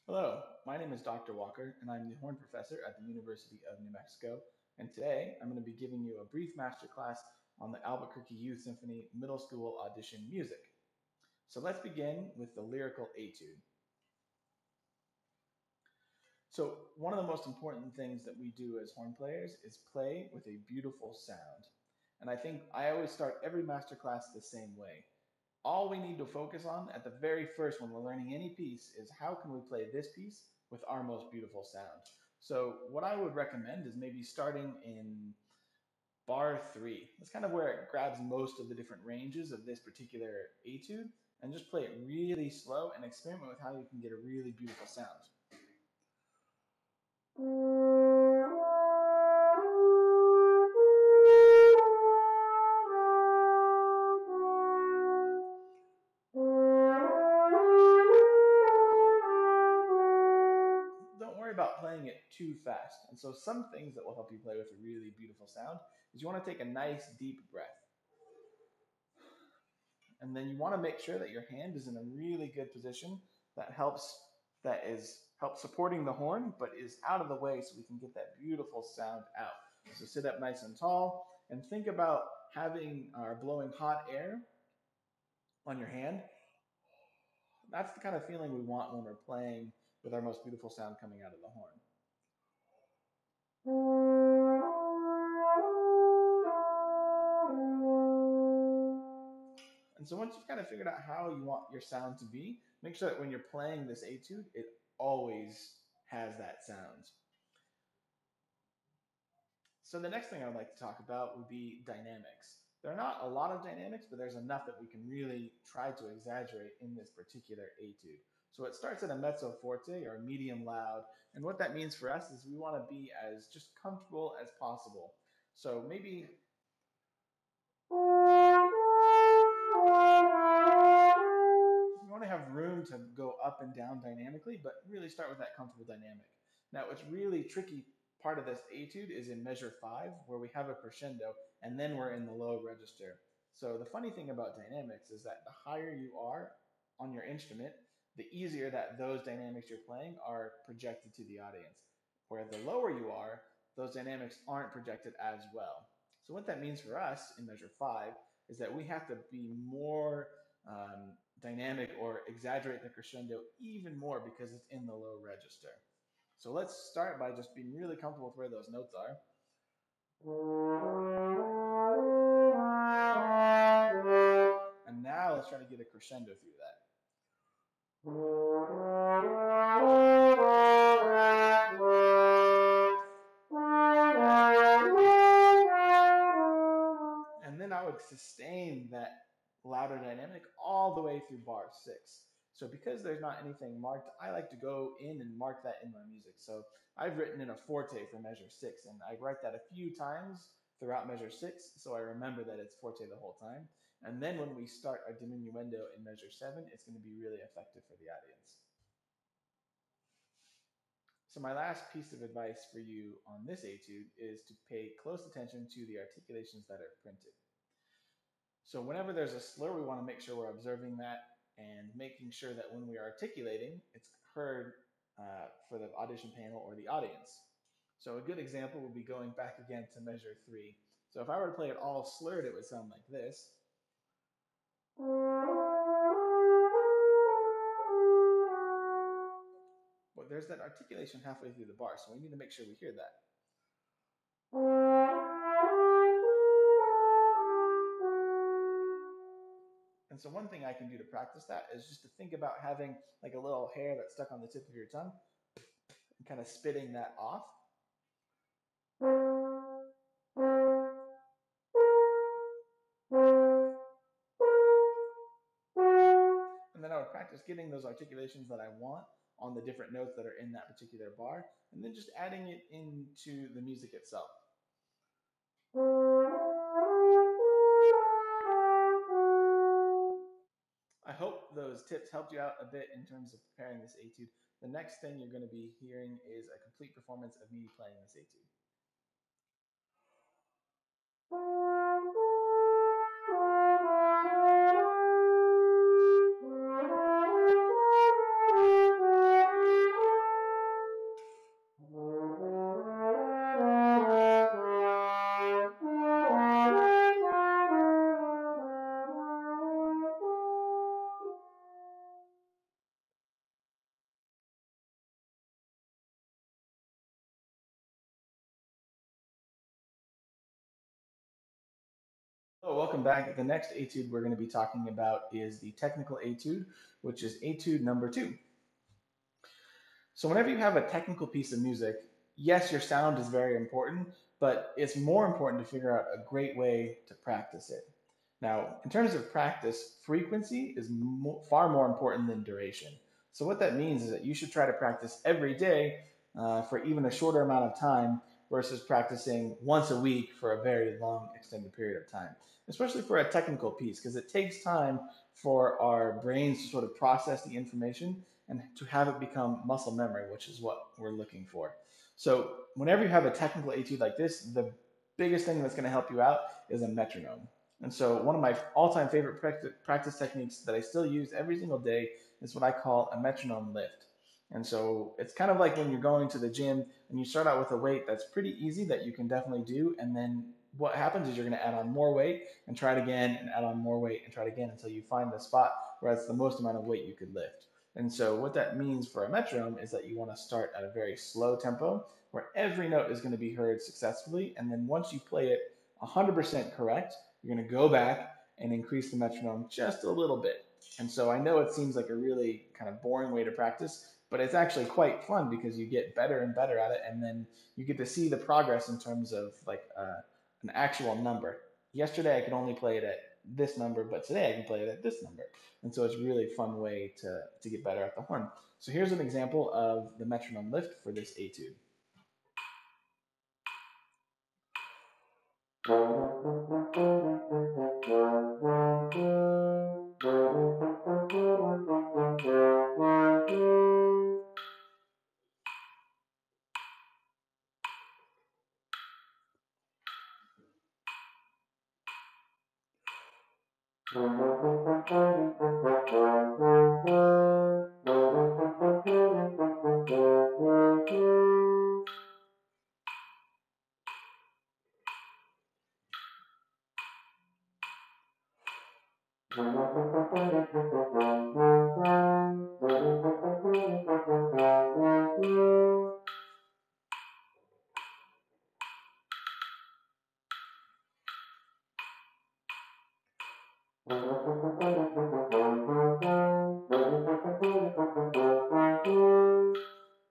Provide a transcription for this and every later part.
Hello, my name is Dr. Walker, and I'm the horn professor at the University of New Mexico. And today I'm going to be giving you a brief masterclass on the Albuquerque Youth Symphony Middle School audition music. So let's begin with the lyrical etude. So one of the most important things that we do as horn players is play with a beautiful sound. And I think I always start every masterclass the same way. All we need to focus on at the very first when we're learning any piece is how can we play this piece with our most beautiful sound. So what I would recommend is maybe starting in bar 3. That's kind of where it grabs most of the different ranges of this particular etude, and just play it really slow and experiment with how you can get a really beautiful sound. Don't worry about playing it too fast. And so some things that will help you play with a really beautiful sound is you want to take a nice deep breath. And then you want to make sure that your hand is in a really good position that helps supporting the horn but is out of the way so we can get that beautiful sound out. So sit up nice and tall and think about having or blowing hot air on your hand. That's the kind of feeling we want when we're playing with our most beautiful sound coming out of the horn. And so once you've kind of figured out how you want your sound to be, make sure that when you're playing this etude, it always has that sound. So the next thing I would like to talk about would be dynamics. There are not a lot of dynamics, but there's enough that we can really try to exaggerate in this particular etude. So it starts at a mezzo forte or medium loud, and what that means for us is we want to be as just comfortable as possible. So maybe you want to have room to go up and down dynamically, but really start with that comfortable dynamic. Now, what's really tricky part of this etude is in measure 5, where we have a crescendo, and then we're in the low register. So the funny thing about dynamics is that the higher you are on your instrument, the easier that those dynamics you're playing are projected to the audience. Where the lower you are, those dynamics aren't projected as well. So what that means for us in measure 5 is that we have to be more dynamic or exaggerate the crescendo even more because it's in the low register. So let's start by just being really comfortable with where those notes are. And now let's try to get a crescendo through that. And then I would sustain that louder dynamic all the way through bar 6. So because there's not anything marked, I like to go in and mark that in my music. So I've written in a forte for measure 6, and I write that a few times throughout measure 6, so I remember that it's forte the whole time. And then when we start a diminuendo in measure 7, it's going to be really effective for the audience. So my last piece of advice for you on this etude is to pay close attention to the articulations that are printed. So whenever there's a slur, we want to make sure we're observing that and making sure that when we are articulating, it's heard for the audition panel or the audience. So a good example would be going back again to measure 3. So if I were to play it all slurred, it would sound like this. But there's that articulation halfway through the bar, so we need to make sure we hear that. And so one thing I can do to practice that is just to think about having like a little hair that's stuck on the tip of your tongue and kind of spitting that off. And then I would practice getting those articulations that I want on the different notes that are in that particular bar, and then just adding it into the music itself. I hope those tips helped you out a bit in terms of preparing this etude. The next thing you're going to be hearing is a complete performance of me playing this etude. So welcome back. The next etude we're going to be talking about is the technical etude, which is etude number 2. So whenever you have a technical piece of music, yes, your sound is very important, but it's more important to figure out a great way to practice it. Now, in terms of practice, frequency is far more important than duration. So what that means is that you should try to practice every day for even a shorter amount of time versus practicing once a week for a very long extended period of time, especially for a technical piece, because it takes time for our brains to sort of process the information and to have it become muscle memory, which is what we're looking for. So whenever you have a technical etude like this, the biggest thing that's going to help you out is a metronome. And so one of my all-time favorite practice techniques that I still use every single day is what I call a metronome lift. And so it's kind of like when you're going to the gym and you start out with a weight that's pretty easy that you can definitely do, and then what happens is you're going to add on more weight and try it again and add on more weight and try it again until you find the spot where that's the most amount of weight you could lift. And so what that means for a metronome is that you want to start at a very slow tempo where every note is going to be heard successfully. And then once you play it 100% correct, you're going to go back and increase the metronome just a little bit. And so I know it seems like a really kind of boring way to practice, but it's actually quite fun because you get better and better at it. And then you get to see the progress in terms of like an actual number. Yesterday I could only play it at this number, but today I can play it at this number. And so it's a really fun way to get better at the horn. So here's an example of the metronome lift for this etude.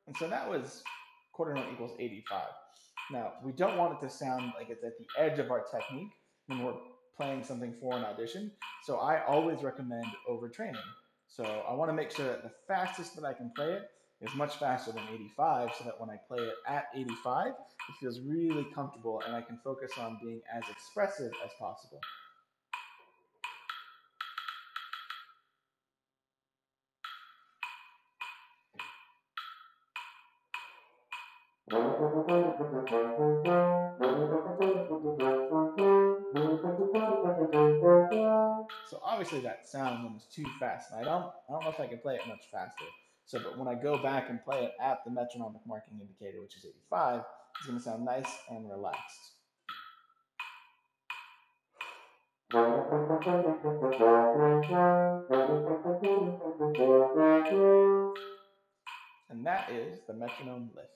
And so that was quarter note equals 85. Now, we don't want it to sound like it's at the edge of our technique when we're playing something for an audition. So I always recommend overtraining. So I want to make sure that the fastest that I can play it is much faster than 85 so that when I play it at 85, it feels really comfortable and I can focus on being as expressive as possible. So obviously that sounds almost too fast, and I don't know if I can play it much faster. So, but when I go back and play it at the metronomic marking indicator, which is 85, it's going to sound nice and relaxed. And that is the metronome lift.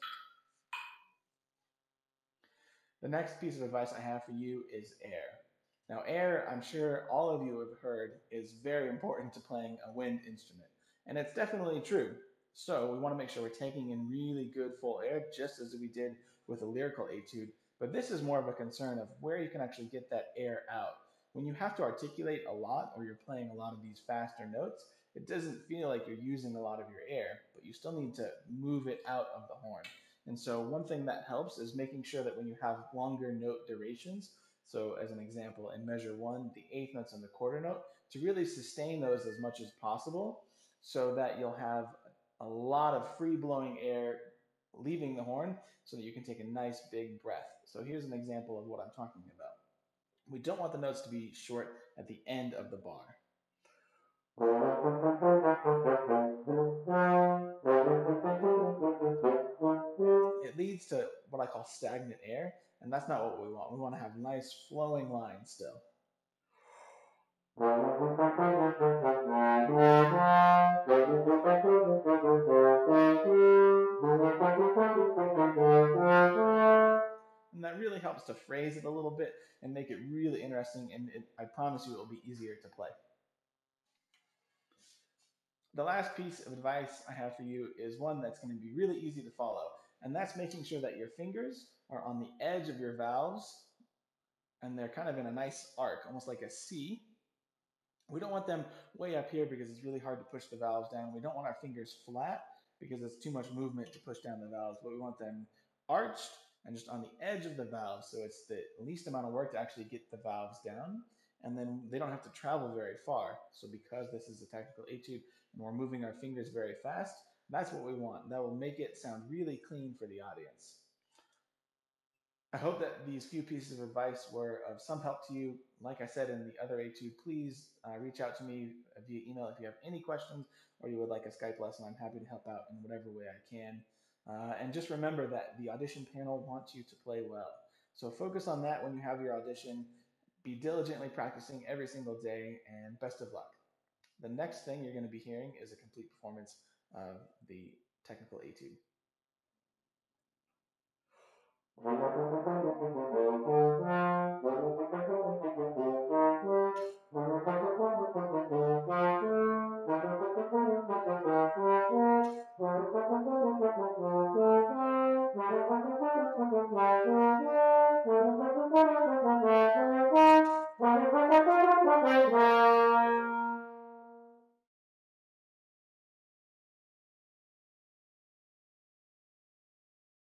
The next piece of advice I have for you is air. Now, air, I'm sure all of you have heard, is very important to playing a wind instrument. And it's definitely true. So we want to make sure we're taking in really good full air, just as we did with a lyrical etude. But this is more of a concern of where you can actually get that air out. When you have to articulate a lot or you're playing a lot of these faster notes, it doesn't feel like you're using a lot of your air, but you still need to move it out of the horn. And so one thing that helps is making sure that when you have longer note durations, so as an example, in measure 1, the eighth notes and the quarter note, to really sustain those as much as possible so that you'll have a lot of free blowing air leaving the horn so that you can take a nice big breath. So here's an example of what I'm talking about. We don't want the notes to be short at the end of the bar. It leads to what I call stagnant air, and that's not what we want. We want to have nice flowing lines still. And that really helps to phrase it a little bit and make it really interesting interesting, and I promise you it will be easier to play. The last piece of advice I have for you is one that's going to be really easy to follow, and that's making sure that your fingers are on the edge of your valves and they're kind of in a nice arc, almost like a C. We don't want them way up here because it's really hard to push the valves down. We don't want our fingers flat because it's too much movement to push down the valves, but we want them arched and just on the edge of the valve, so it's the least amount of work to actually get the valves down, and then they don't have to travel very far. So because this is a technical etude and we're moving our fingers very fast, that's what we want. That will make it sound really clean for the audience. I hope that these few pieces of advice were of some help to you. Like I said in the other etude, please reach out to me via email if you have any questions or you would like a Skype lesson. I'm happy to help out in whatever way I can. And just remember that the audition panel wants you to play well. So focus on that when you have your audition. Be diligently practicing every single day, and best of luck. The next thing you're going to be hearing is a complete performance of the technical etude.